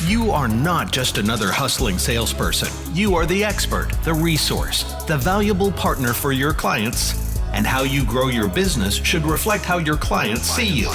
You are not just another hustling salesperson. You are the expert, the resource, the valuable partner for your clients. And how you grow your business should reflect how your clients see you.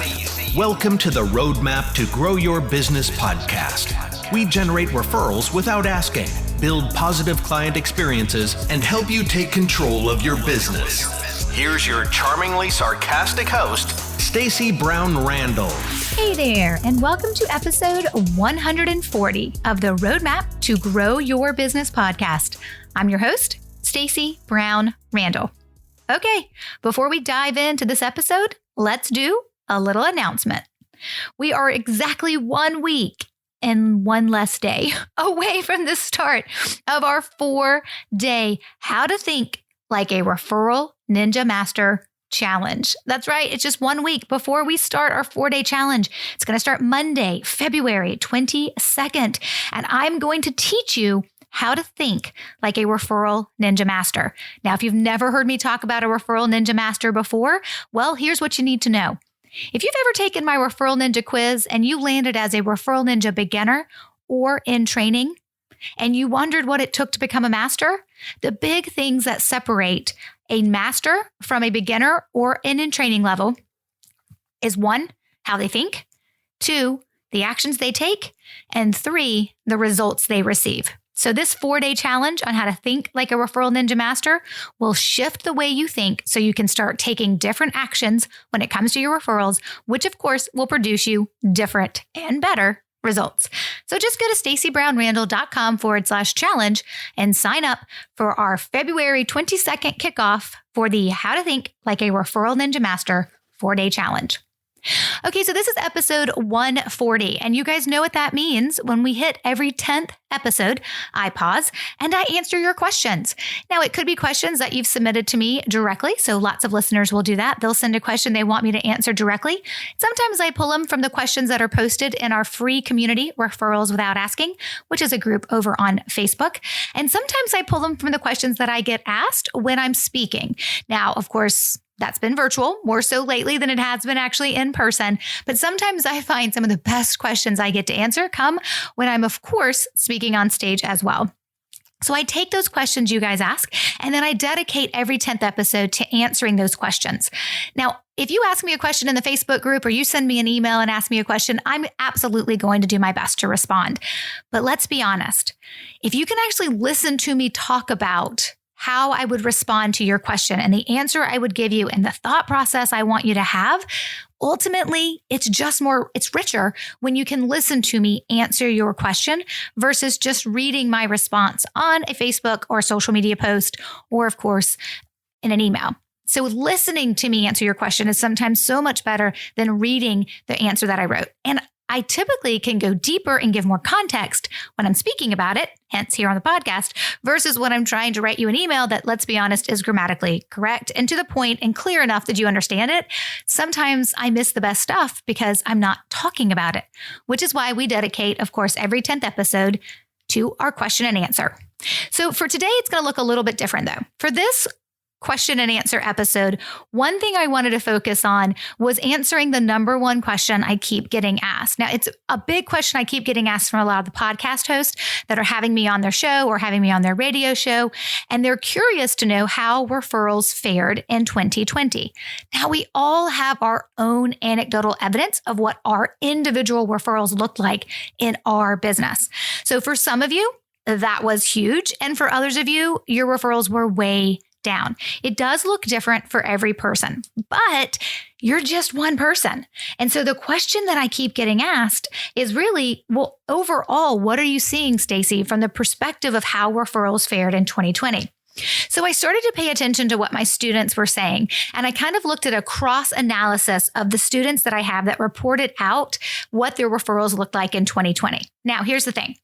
Welcome to the Roadmap to Grow Your Business podcast. We generate referrals without asking, build positive client experiences, and help you take control of your business. Here's your charmingly sarcastic host, Stacey Brown Randall. Hey there, and welcome to episode 140 of the Roadmap to Grow Your Business podcast. I'm your host, Stacey Brown Randall. Okay, before we dive into this episode, let's do a little announcement. We are exactly 1 week and one less day away from the start of our 4-day How to Think Like a Referral Ninja Master challenge. That's right. It's just 1 week before we start our 4-day challenge. It's going to start Monday, February 22nd. And I'm going to teach you how to think like a referral ninja master. Now, if you've never heard me talk about a referral ninja master before, well, here's what you need to know. If you've ever taken my referral ninja quiz and you landed as a referral ninja beginner or in training, and you wondered what it took to become a master, the big things that separate a master from a beginner or in training level is 1, how they think, 2, the actions they take, and 3, the results they receive. So this 4-day challenge on how to think like a referral ninja master will shift the way you think so you can start taking different actions when it comes to your referrals, which of course will produce you different and better results. So just go to staceybrownrandall.com/challenge and sign up for our February 22nd kickoff for the How to Think Like a Referral Ninja Master 4-day challenge. Okay, so this is episode 140, and you guys know what that means. When we hit every 10th episode, I pause and I answer your questions. Now, it could be questions that you've submitted to me directly, so lots of listeners will do that. They'll send a question they want me to answer directly. Sometimes I pull them from the questions that are posted in our free community, Referrals Without Asking, which is a group over on Facebook. And sometimes I pull them from the questions that I get asked when I'm speaking. Now, of course, that's been virtual, more so lately than it has been actually in person. But sometimes I find some of the best questions I get to answer come when I'm, of course, speaking on stage as well. So I take those questions you guys ask, and then I dedicate every 10th episode to answering those questions. Now, if you ask me a question in the Facebook group or you send me an email and ask me a question, I'm absolutely going to do my best to respond. But let's be honest. If you can actually listen to me talk about how I would respond to your question and the answer I would give you and the thought process I want you to have, ultimately, it's richer when you can listen to me answer your question versus just reading my response on a Facebook or social media post, or of course, in an email. So listening to me answer your question is sometimes so much better than reading the answer that I wrote. And I typically can go deeper and give more context when I'm speaking about it, hence here on the podcast, versus when I'm trying to write you an email that, let's be honest, is grammatically correct and to the point and clear enough that you understand it. Sometimes I miss the best stuff because I'm not talking about it, which is why we dedicate, of course, every 10th episode to our question and answer. So for today, it's going to look a little bit different though. For this question and answer episode, one thing I wanted to focus on was answering the number one question I keep getting asked. Now, it's a big question I keep getting asked from a lot of the podcast hosts that are having me on their show or having me on their radio show, and they're curious to know how referrals fared in 2020. Now, we all have our own anecdotal evidence of what our individual referrals looked like in our business. So for some of you, that was huge. And for others of you, your referrals were way down. It does look different for every person, but you're just one person. And so the question that I keep getting asked is really, well, overall, what are you seeing, Stacey, from the perspective of how referrals fared in 2020? So I started to pay attention to what my students were saying, and I kind of looked at a cross analysis of the students that I have that reported out what their referrals looked like in 2020. Now, here's the thing.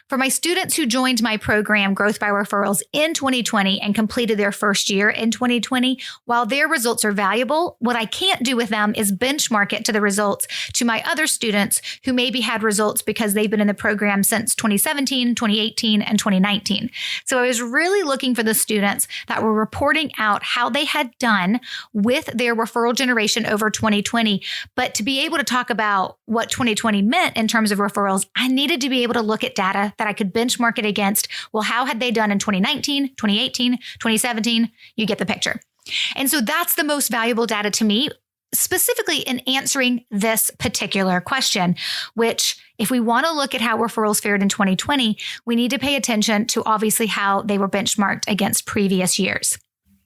For my students who joined my program, Growth By Referrals, in 2020 and completed their first year in 2020, while their results are valuable, what I can't do with them is benchmark it to the results to my other students who maybe had results because they've been in the program since 2017, 2018, and 2019. So I was really looking for the students that were reporting out how they had done with their referral generation over 2020. But to be able to talk about what 2020 meant in terms of referrals, I needed to be able to look at data that I could benchmark it against. Well, how had they done in 2019, 2018, 2017? You get the picture. And so that's the most valuable data to me, specifically in answering this particular question, which if we want to look at how referrals fared in 2020, we need to pay attention to obviously how they were benchmarked against previous years.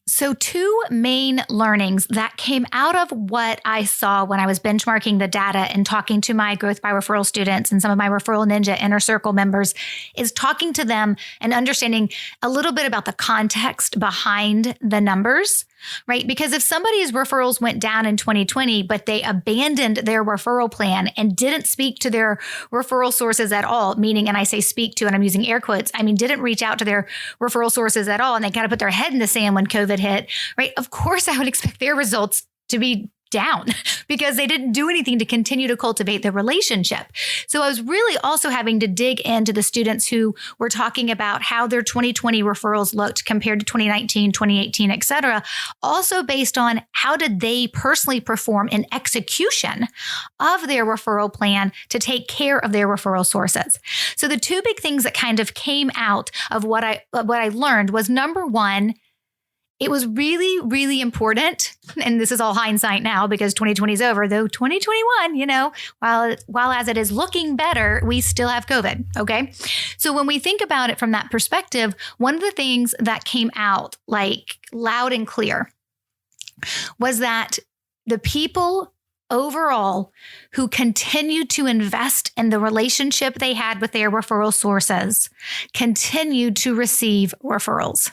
So 2 main learnings that came out of what I saw when I was benchmarking the data and talking to my Growth by Referral students and some of my Referral Ninja Inner Circle members is talking to them and understanding a little bit about the context behind the numbers, right? Because if somebody's referrals went down in 2020, but they abandoned their referral plan and didn't speak to their referral sources at all, meaning, and I say speak to, and I'm using air quotes, I mean, didn't reach out to their referral sources at all, and they kind of put their head in the sand when COVID hit, right? Of course, I would expect their results to be down because they didn't do anything to continue to cultivate the relationship. So I was really also having to dig into the students who were talking about how their 2020 referrals looked compared to 2019, 2018, et cetera, also based on how did they personally perform in execution of their referral plan to take care of their referral sources. So the 2 big things that kind of came out of what I learned was, number 1, it was really, really important, and this is all hindsight now because 2020 is over, though 2021, while as it is looking better, we still have COVID, okay? So when we think about it from that perspective, one of the things that came out like loud and clear was that the people overall who continued to invest in the relationship they had with their referral sources continued to receive referrals.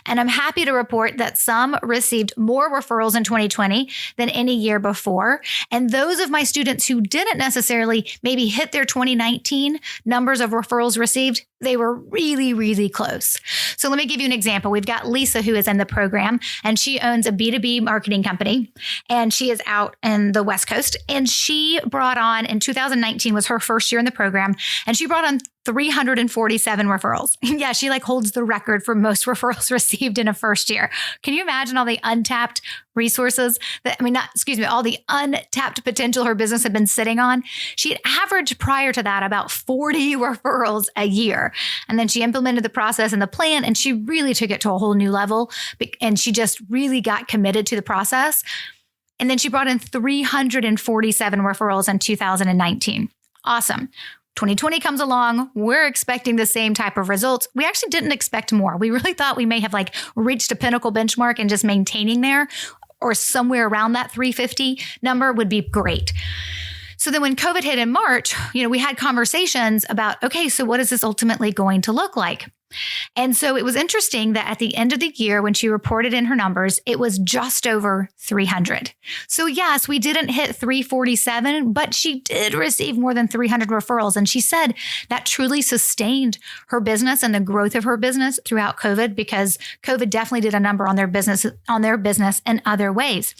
And I'm happy to report that some received more referrals in 2020 than any year before. And those of my students who didn't necessarily maybe hit their 2019 numbers of referrals received, they were really, really close. So let me give you an example. We've got Lisa, who is in the program, and she owns a B2B marketing company, and she is out in the West Coast. And she brought on, in 2019 was her first year in the program, and she brought on 347 referrals. Yeah, she holds the record for most referrals received in a first year. Can you imagine all the untapped resources all the untapped potential her business had been sitting on? She had averaged prior to that about 40 referrals a year. And then she implemented the process and the plan, and she really took it to a whole new level. And she just really got committed to the process. And then she brought in 347 referrals in 2019. Awesome. 2020 comes along. We're expecting the same type of results. We actually didn't expect more. We really thought we may have reached a pinnacle benchmark and just maintaining there or somewhere around that 350 number would be great. So then when COVID hit in March, we had conversations about, okay, so what is this ultimately going to look like? And so it was interesting that at the end of the year, when she reported in her numbers, it was just over 300. So yes, we didn't hit 347, but she did receive more than 300 referrals. And she said that truly sustained her business and the growth of her business throughout COVID, because COVID definitely did a number on their business in other ways.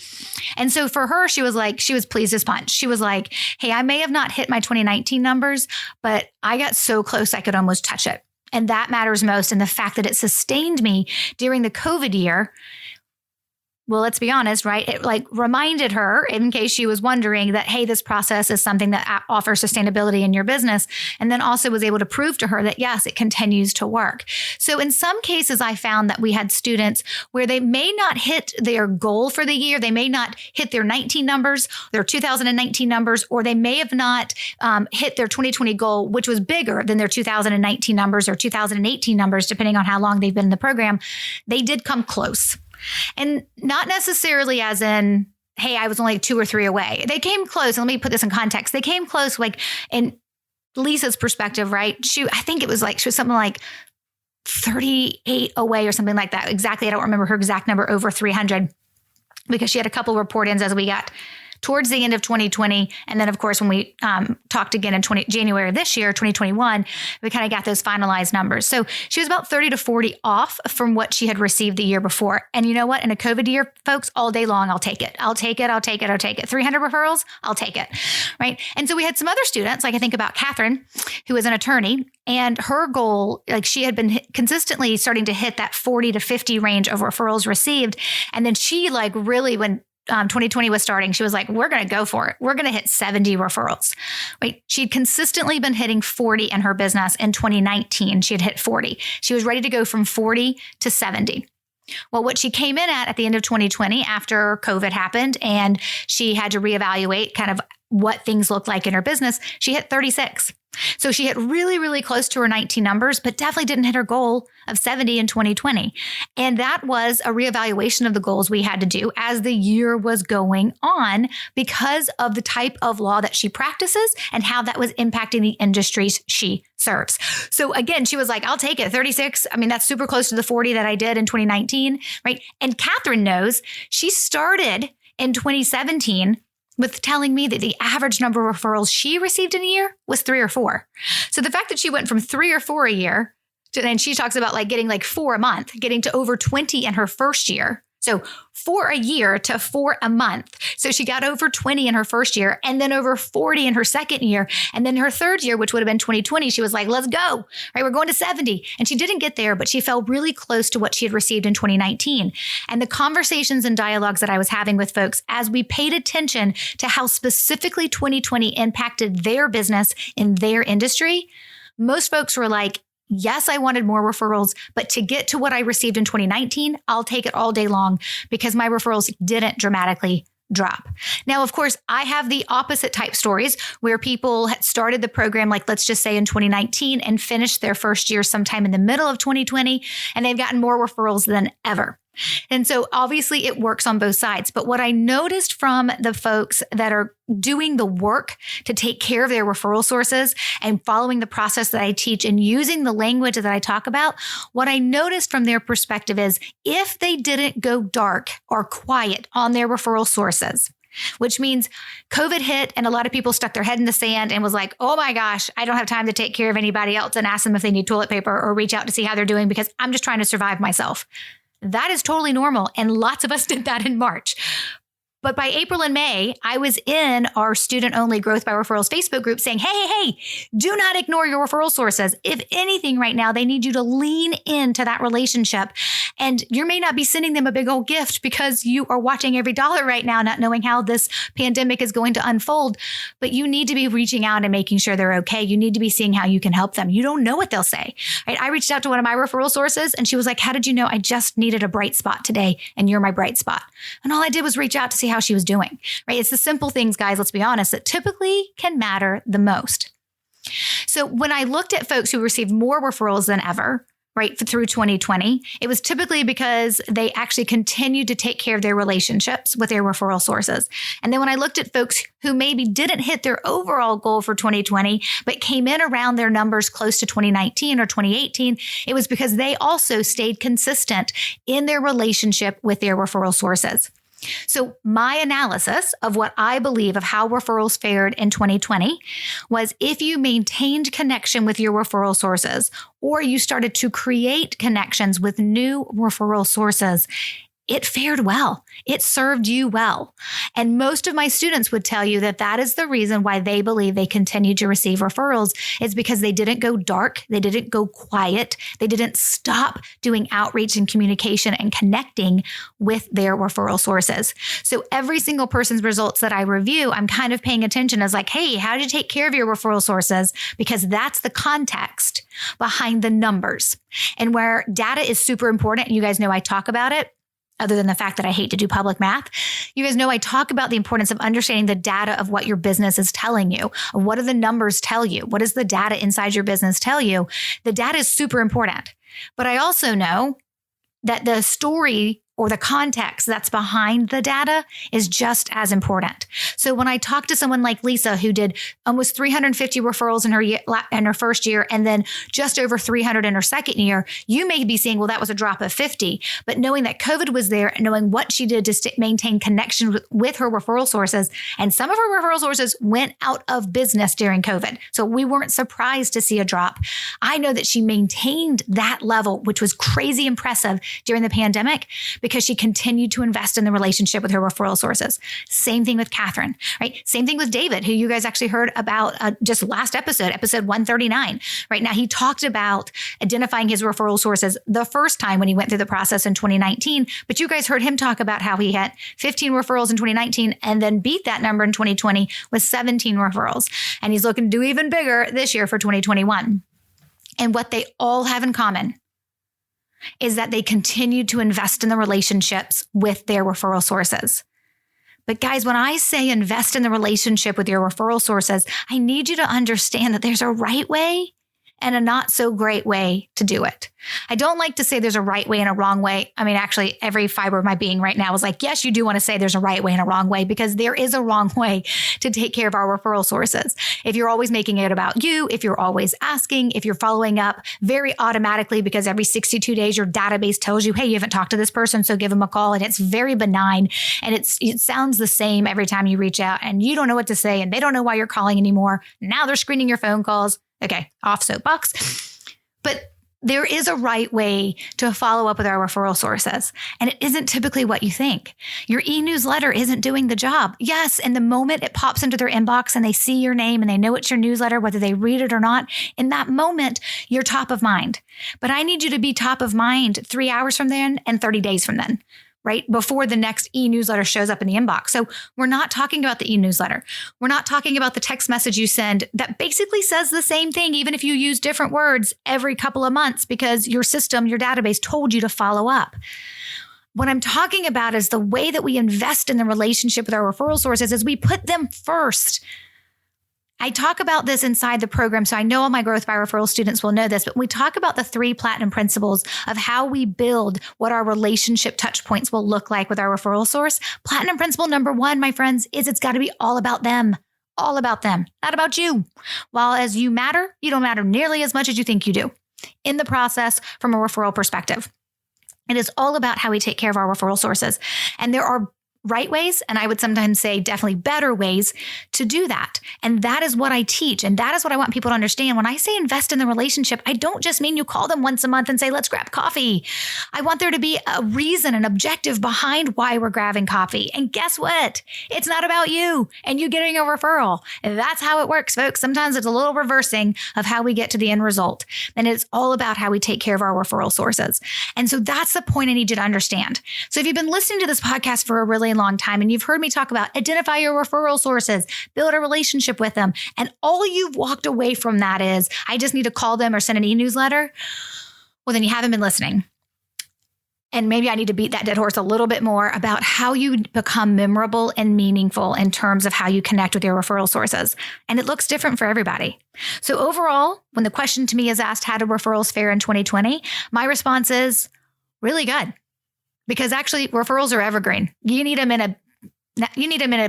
And so for her, she was pleased as punch. She was like, hey, I may have not hit my 2019 numbers, but I got so close I could almost touch it. And that matters most. And the fact that it sustained me during the COVID year, well, let's be honest, right? It reminded her, in case she was wondering, that, hey, this process is something that offers sustainability in your business. And then also was able to prove to her that, yes, it continues to work. So in some cases, I found that we had students where they may not hit their goal for the year. They may not hit their 19 numbers, their 2019 numbers, or they may have not hit their 2020 goal, which was bigger than their 2019 numbers or 2018 numbers, depending on how long they've been in the program. They did come close. And not necessarily as in, hey, I was only 2 or 3 away. They came close. And let me put this in context. They came close, in Lisa's perspective, right? I think it was she was something like 38 away or something like that. Exactly. I don't remember her exact number over 300 because she had a couple report-ins as we got towards the end of 2020. And then, of course, when we talked again in January of this year, 2021, we kind of got those finalized numbers. So she was about 30 to 40 off from what she had received the year before. And you know what? In a COVID year, folks, all day long, I'll take it. 300 referrals, I'll take it, right? And so we had some other students, I think about Catherine, who is an attorney, and her goal, she had been consistently starting to hit that 40 to 50 range of referrals received. And then she really, when 2020 was starting, she was like, we're going to go for it. We're going to hit 70 referrals. Right? She'd consistently been hitting 40 in her business. In 2019, she had hit 40. She was ready to go from 40 to 70. Well, what she came in at the end of 2020 after COVID happened and she had to reevaluate kind of what things looked like in her business, she hit 36. So she hit really, really close to her 19 numbers, but definitely didn't hit her goal of 70 in 2020. And that was a reevaluation of the goals we had to do as the year was going on because of the type of law that she practices and how that was impacting the industries she serves. So again, she was like, I'll take it. 36. I mean, that's super close to the 40 that I did in 2019, right? And Catherine knows she started in 2017 with telling me that the average number of referrals she received in a year was 3 or 4. So the fact that she went from 3 or 4 a year to, and she talks about like getting like 4 a month, getting to over 20 in her first year. So 4 a year to 4 a month. So she got over 20 in her first year and then over 40 in her second year. And then her third year, which would have been 2020, she was like, let's go, right? We're going to 70. And she didn't get there, but she fell really close to what she had received in 2019. And the conversations and dialogues that I was having with folks as we paid attention to how specifically 2020 impacted their business in their industry, most folks were like, yes, I wanted more referrals, but to get to what I received in 2019, I'll take it all day long because my referrals didn't dramatically drop. Now, of course, I have the opposite type stories where people had started the program, like let's just say in 2019 and finished their first year sometime in the middle of 2020, and they've gotten more referrals than ever. And so obviously it works on both sides. But what I noticed from the folks that are doing the work to take care of their referral sources and following the process that I teach and using the language that I talk about, what I noticed from their perspective is if they didn't go dark or quiet on their referral sources, which means COVID hit and a lot of people stuck their head in the sand and was like, oh my gosh, I don't have time to take care of anybody else and ask them if they need toilet paper or reach out to see how they're doing because I'm just trying to survive myself. That is totally normal. And lots of us did that in March. But by April and May, I was in our student-only Growth by Referrals Facebook group saying, hey, do not ignore your referral sources. If anything right now, they need you to lean into that relationship. And you may not be sending them a big old gift because you are watching every dollar right now, not knowing how this pandemic is going to unfold. But you need to be reaching out and making sure they're okay. You need to be seeing how you can help them. You don't know what they'll say. Right? I reached out to one of my referral sources and she was like, how did you know I just needed a bright spot today and you're my bright spot? And all I did was reach out to see how she was doing, right? It's the simple things, guys, let's be honest, that typically can matter the most. So when I looked at folks who received more referrals than ever, right, through 2020, it was typically because they actually continued to take care of their relationships with their referral sources. And then when I looked at folks who maybe didn't hit their overall goal for 2020, but came in around their numbers close to 2019 or 2018, it was because they also stayed consistent in their relationship with their referral sources. So my analysis of what I believe of how referrals fared in 2020 was if you maintained connection with your referral sources or you started to create connections with new referral sources, it fared well. It served you well. And most of my students would tell you that that is the reason why they believe they continued to receive referrals is because they didn't go dark. They didn't go quiet. They didn't stop doing outreach and communication and connecting with their referral sources. So every single person's results that I review, I'm kind of paying attention as like, hey, how did you take care of your referral sources? Because that's the context behind the numbers. And where data is super important, and you guys know I talk about it, other than the fact that I hate to do public math, you guys know I talk about the importance of understanding the data of what your business is telling you. What do the numbers tell you? What does the data inside your business tell you? The data is super important. But I also know that the story or the context that's behind the data is just as important. So when I talk to someone like Lisa, who did almost 350 referrals in her first year, and then just over 300 in her second year, you may be saying, well, that was a drop of 50. But knowing that COVID was there and knowing what she did to maintain connection with her referral sources, and some of her referral sources went out of business during COVID. So we weren't surprised to see a drop. I know that she maintained that level, which was crazy impressive during the pandemic, because she continued to invest in the relationship with her referral sources. Same thing with Catherine, right? Same thing with David, who you guys actually heard about just last episode 139. Right now, he talked about identifying his referral sources the first time when he went through the process in 2019. But you guys heard him talk about how he had 15 referrals in 2019 and then beat that number in 2020 with 17 referrals. And he's looking to do even bigger this year for 2021. And what they all have in common is that they continued to invest in the relationships with their referral sources. But guys, when I say invest in the relationship with your referral sources, I need you to understand that there's a right way and a not so great way to do it. I don't like to say there's a right way and a wrong way. I mean, actually, every fiber of my being right now is like, yes, you do want to say there's a right way and a wrong way, because there is a wrong way to take care of our referral sources. If you're always making it about you, if you're always asking, if you're following up very automatically because every 62 days your database tells you, hey, you haven't talked to this person, so give them a call. And it's very benign. And it sounds the same every time you reach out, and you don't know what to say, and they don't know why you're calling anymore. Now they're screening your phone calls. Okay, off soapbox. But there is a right way to follow up with our referral sources. And it isn't typically what you think. Your e-newsletter isn't doing the job. Yes, and the moment it pops into their inbox and they see your name and they know it's your newsletter, whether they read it or not, in that moment, you're top of mind. But I need you to be top of mind 3 hours from then and 30 days from then, right? Before the next e-newsletter shows up in the inbox. So we're not talking about the e-newsletter. We're not talking about the text message you send that basically says the same thing, even if you use different words every couple of months because your system, your database told you to follow up. What I'm talking about is the way that we invest in the relationship with our referral sources is we put them first. I talk about this inside the program, so I know all my Growth by Referral students will know this, but we talk about the 3 platinum principles of how we build what our relationship touch points will look like with our referral source. Platinum principle number 1, my friends, is it's got to be all about them, not about you. While as you matter, you don't matter nearly as much as you think you do in the process from a referral perspective. It is all about how we take care of our referral sources. And there are right ways, and I would sometimes say definitely better ways to do that. And that is what I teach. And that is what I want people to understand. When I say invest in the relationship, I don't just mean you call them once a month and say, let's grab coffee. I want there to be a reason, an objective behind why we're grabbing coffee. And guess what? It's not about you and you getting a referral. That's how it works, folks. Sometimes it's a little reversing of how we get to the end result. And it's all about how we take care of our referral sources. And so that's the point I need you to understand. So if you've been listening to this podcast for a really long time and you've heard me talk about identify your referral sources, build a relationship with them, and all you've walked away from that is, I just need to call them or send an e-newsletter, well, then you haven't been listening. And maybe I need to beat that dead horse a little bit more about how you become memorable and meaningful in terms of how you connect with your referral sources. And it looks different for everybody. So overall, when the question to me is asked, how did referrals fare in 2020? My response is really good. Because actually, referrals are evergreen. You need them in a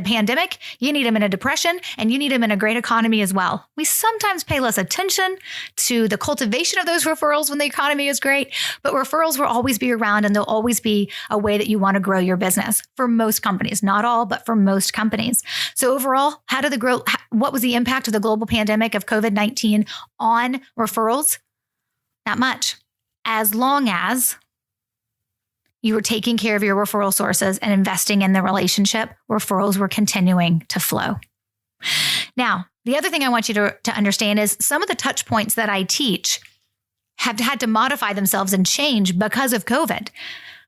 pandemic, you need them in a depression, and you need them in a great economy as well. We sometimes pay less attention to the cultivation of those referrals when the economy is great, but referrals will always be around, and they'll always be a way that you want to grow your business for most companies. Not all, but for most companies. So overall, what was the impact of the global pandemic of COVID-19 on referrals? Not much. As long as you were taking care of your referral sources and investing in the relationship, referrals were continuing to flow. Now, the other thing I want you to understand is some of the touch points that I teach have had to modify themselves and change because of COVID,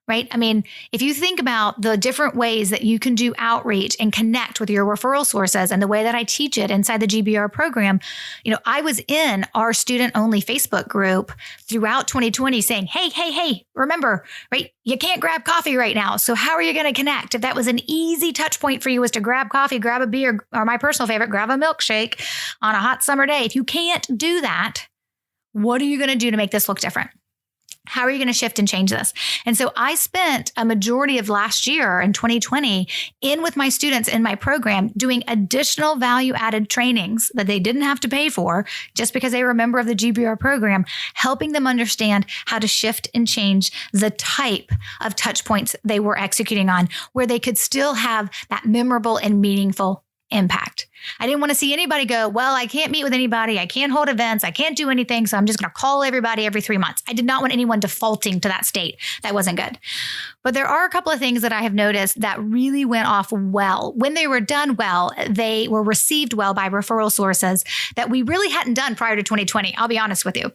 right? I mean, if you think about the different ways that you can do outreach and connect with your referral sources and the way that I teach it inside the GBR program, I was in our student-only Facebook group throughout 2020 saying, hey, remember, right? You can't grab coffee right now. So how are you going to connect? If that was an easy touch point for you was to grab coffee, grab a beer, or my personal favorite, grab a milkshake on a hot summer day. If you can't do that, what are you going to do to make this look different? How are you going to shift and change this? And so I spent a majority of last year in 2020 with my students in my program doing additional value-added trainings that they didn't have to pay for just because they were a member of the GBR program, helping them understand how to shift and change the type of touch points they were executing on where they could still have that memorable and meaningful impact. I didn't want to see anybody go, well, I can't meet with anybody. I can't hold events. I can't do anything. So I'm just going to call everybody every 3 months. I did not want anyone defaulting to that state. That wasn't good. But there are a couple of things that I have noticed that really went off well. When they were done well, they were received well by referral sources that we really hadn't done prior to 2020. I'll be honest with you.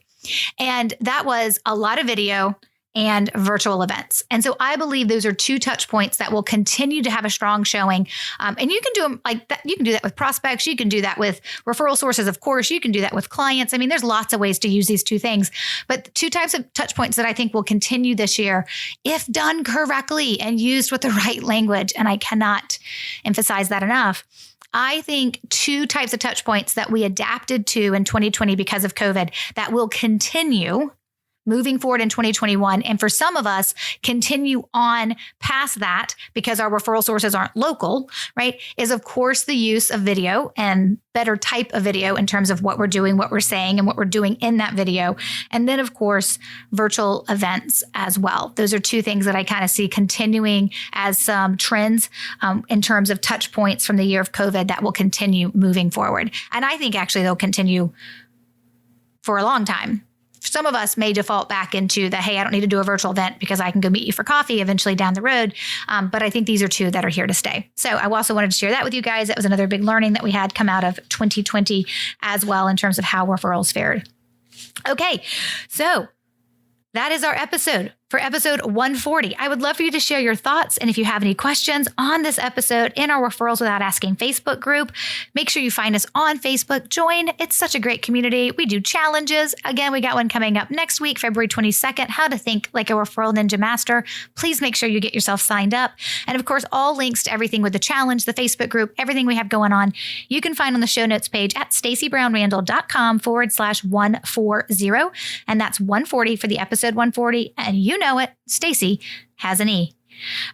And that was a lot of video and virtual events. And so I believe those are two touch points that will continue to have a strong showing. And you can do them like that. You can do that with prospects. You can do that with referral sources. Of course, you can do that with clients. I mean, there's lots of ways to use these two things, but two types of touch points that I think will continue this year if done correctly and used with the right language. And I cannot emphasize that enough. I think two types of touch points that we adapted to in 2020 because of COVID that will continue moving forward in 2021. And for some of us, continue on past that because our referral sources aren't local, right? Is of course the use of video and better type of video in terms of what we're doing, what we're saying, and what we're doing in that video. And then of course, virtual events as well. Those are two things that I kind of see continuing as some trends in terms of touch points from the year of COVID that will continue moving forward. And I think actually they'll continue for a long time. Some of us may default back into the, hey, I don't need to do a virtual event because I can go meet you for coffee eventually down the road. But I think these are two that are here to stay. So I also wanted to share that with you guys. That was another big learning that we had come out of 2020 as well in terms of how referrals fared. Okay, so that is our episode for episode 140. I would love for you to share your thoughts. And if you have any questions on this episode in our Referrals Without Asking Facebook group, make sure you find us on Facebook. Join. It's such a great community. We do challenges. Again, we got one coming up next week, February 22nd, how to think like a referral ninja master. Please make sure you get yourself signed up. And of course, all links to everything with the challenge, the Facebook group, everything we have going on, you can find on the show notes page at stacybrownrandall.com/140. And that's 140 for the episode 140. And you know it, Stacy has an E.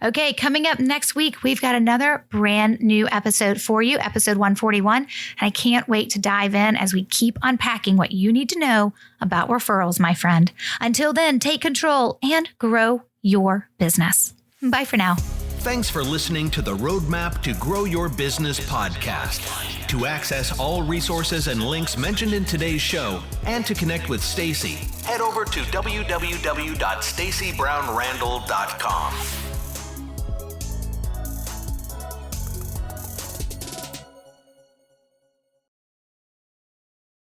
Okay, coming up next week, we've got another brand new episode for you, episode 141. And I can't wait to dive in as we keep unpacking what you need to know about referrals, my friend. Until then, take control and grow your business. Bye for now. Thanks for listening to the Roadmap to Grow Your Business podcast. To access all resources and links mentioned in today's show and to connect with Stacy, head over to www.stacybrownrandall.com.